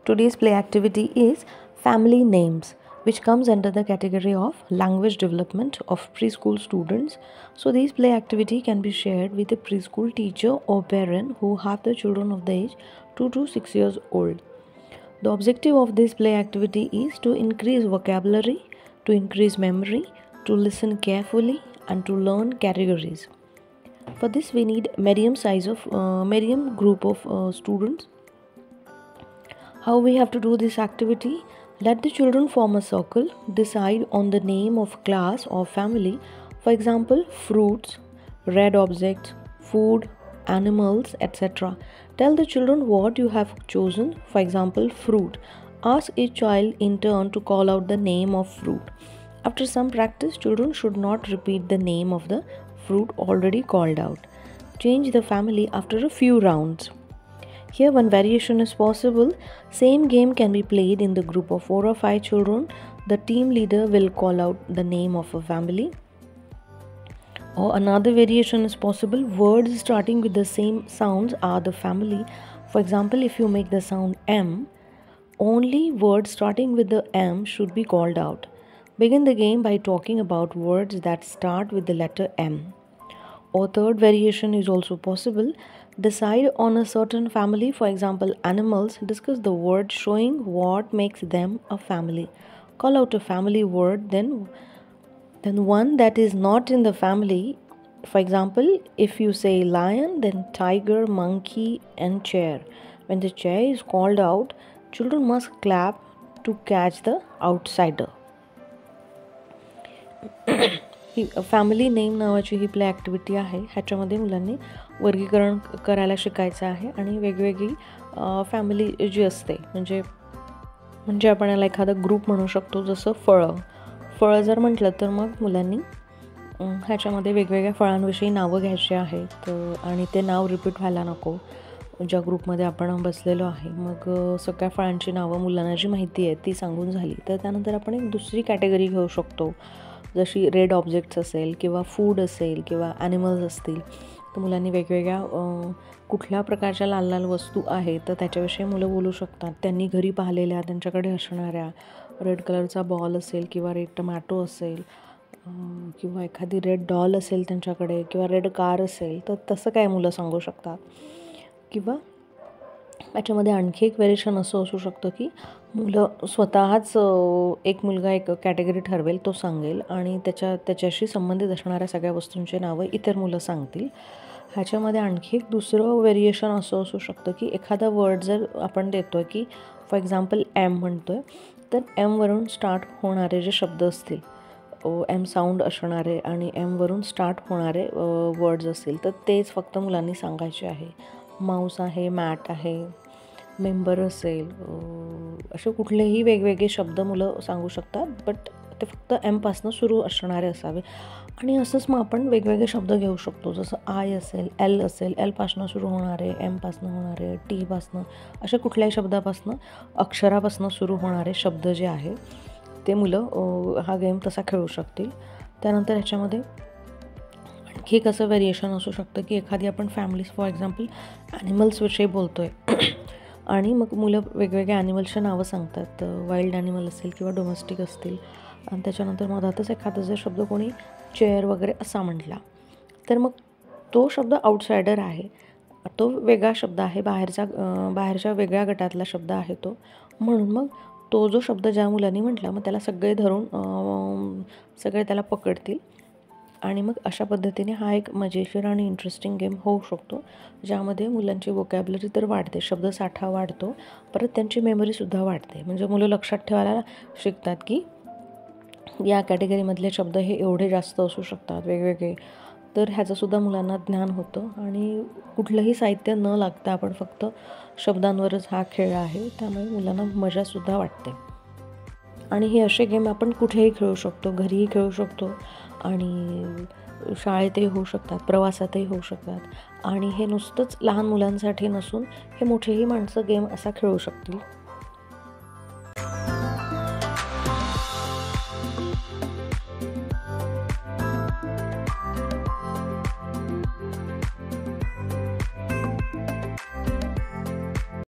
Today's play activity is family names, which comes under the category of language development of preschool students. So this play activity can be shared with a preschool teacher or parent who have the children of the age 2 to 6 years old. The objective of this play activity is to increase vocabulary, to increase memory, to listen carefully, and to learn categories. For this, we need medium group of students. How we have to do this activity? Let the children form a circle, decide on the name of class or family. For example, fruits, red objects, food, animals, etc. Tell the children what you have chosen. For example, fruit. Ask each child in turn to call out the name of fruit. After some practice, children should not repeat the name of the fruit already called out. Change the family after a few rounds. Here one variation is possible. Same game can be played in the group of 4 or 5 children. The team leader will call out the name of a family. Or another variation is possible. Words starting with the same sounds are the family. For example, if you make the sound M, only words starting with the M should be called out. Begin the game by talking about words that start with the letter M. Or third variation is also possible. Decide on a certain family, for example animals. Discuss the word showing what makes them a family. Call out a family word, then one that is not in the family. For example, if you say lion, then tiger, monkey and chair. When the chair is called out, children must clap to catch the outsider. He family name नावाची ही play activity आहे. ह्याच्यामध्ये मुलांनी वर्गीकरण करायला शिकायचं आहे आणि वेगवेगळी फॅमिली जी असते म्हणजे आपण याला एखादा ग्रुप म्हणू शकतो. जसं फळं जर म्हटलं तर मग मुलांनी ह्याच्यामध्ये वेगवेगळ्या फळांविषयी नावं घ्यायची आहेत आणि ते नाव रिपीट व्हायला नको. ज्या ग्रुपमध्ये आपण बसलेलो आहे मग सगळ्या फळांची नावं मुलांना जी माहिती आहे ती सांगून झाली तर त्यानंतर आपण एक दुसरी कॅटेगरी घेऊ शकतो. जशी रेड ऑब्जेक्ट्स असेल किंवा फूड असेल किंवा ॲनिमल्स असतील तर मुलांनी वेगवेगळ्या कुठल्या प्रकारच्या लाल लाल वस्तू आहेत तर त्याच्याविषयी मुलं बोलू शकतात. त्यांनी घरी पाहिलेल्या त्यांच्याकडे असणाऱ्या रेड कलरचा बॉल असेल किंवा रेड टमॅटो असेल किंवा एखादी रेड डॉल असेल त्यांच्याकडे किंवा रेड कार असेल तर तसं काय मुलं सांगू शकतात. किंवा याच्यामध्ये आणखी एक व्हेरिएशन असं असू शकतं की मुलं स्वतःच एक मुलगा एक कॅटेगरी ठरवेल, तो सांगेल आणि त्याच्याशी संबंधित असणाऱ्या सगळ्या वस्तूंची नावं इतर मुलं सांगतील. ह्याच्यामध्ये आणखी एक दुसरं व्हेरिएशन असं असू शकतं की एखादा वर्ड जर आपण देतो आहे की फॉर एक्झाम्पल एम म्हणतो आहे तर एमवरून स्टार्ट होणारे जे शब्द असतील एम साऊंड असणारे आणि एमवरून स्टार्ट होणारे वर्ड्स असतील तर तेच फक्त मुलांनी सांगायचे आहे. माऊस आहे, मॅट आहे, मेंबर असेल, असे कुठलेही वेगवेगळे शब्द मुलं सांगू शकतात बट ते फक्त एमपासनं सुरू असणारे असावे. आणि असंच मग आपण वेगवेगळे शब्द घेऊ शकतो. जसं आय असेल, एल असेल, एलपासनं सुरू होणारे, एमपासनं होणारे, टीपासनं अशा कुठल्याही शब्दापासनं अक्षरापासनं सुरू होणारे शब्द जे आहे ते मुलं हा गेम तसा खेळू शकतील. त्यानंतर ह्याच्यामध्ये आणखी एक असं व्हेरिएशन असू शकतं की एखादी आपण फॅमिलीज फॉर एक्झाम्पल ॲनिमल्सविषयी बोलतो आहे आणि मग मुलं वेगवेगळ्या ॲनिमल्सच्या नावं सांगतात. वाईल्ड ॲनिमल असेल किंवा डोमेस्टिक असतील आणि त्याच्यानंतर मधातच एखादा जर शब्द कोणी चेअर वगैरे असा म्हटला तर मग तो शब्द आउटसायडर आहे, तो वेगळा शब्द आहे, बाहेरच्या वेगळ्या गटातला शब्द आहे तो. म्हणून मग तो जो शब्द ज्या मुलांनी म्हटला मग त्याला सगळे धरून सगळे त्याला पकडतील आणि मग अशा पद्धतीने हा एक मजेशीर आणि इंटरेस्टिंग गेम होऊ शकतो ज्यामध्ये मुलांची वोकॅब्युलरी तर वाढते, शब्दसाठा वाढतो, परत त्यांची मेमरीसुद्धा वाढते. म्हणजे मुलं लक्षात ठेवायला शिकतात की या कॅटेगरीमधले शब्द हे एवढे जास्त असू शकतात वेगवेगळे. तर ह्याचंसुद्धा मुलांना ज्ञान होतं आणि कुठलंही साहित्य न लागता आपण फक्त शब्दांवरच हा खेळ आहे त्यामुळे मुलांना मजासुद्धा वाटते. आणि हे असे गेम आपण कुठेही खेळू शकतो, घरीही खेळू शकतो आणि शाळेतही होऊ शकतात, प्रवासातही होऊ शकतात आणि हे नुसतंच लहान मुलांसाठी नसून हे मोठेही माणसं गेम असा खेळू शकतील.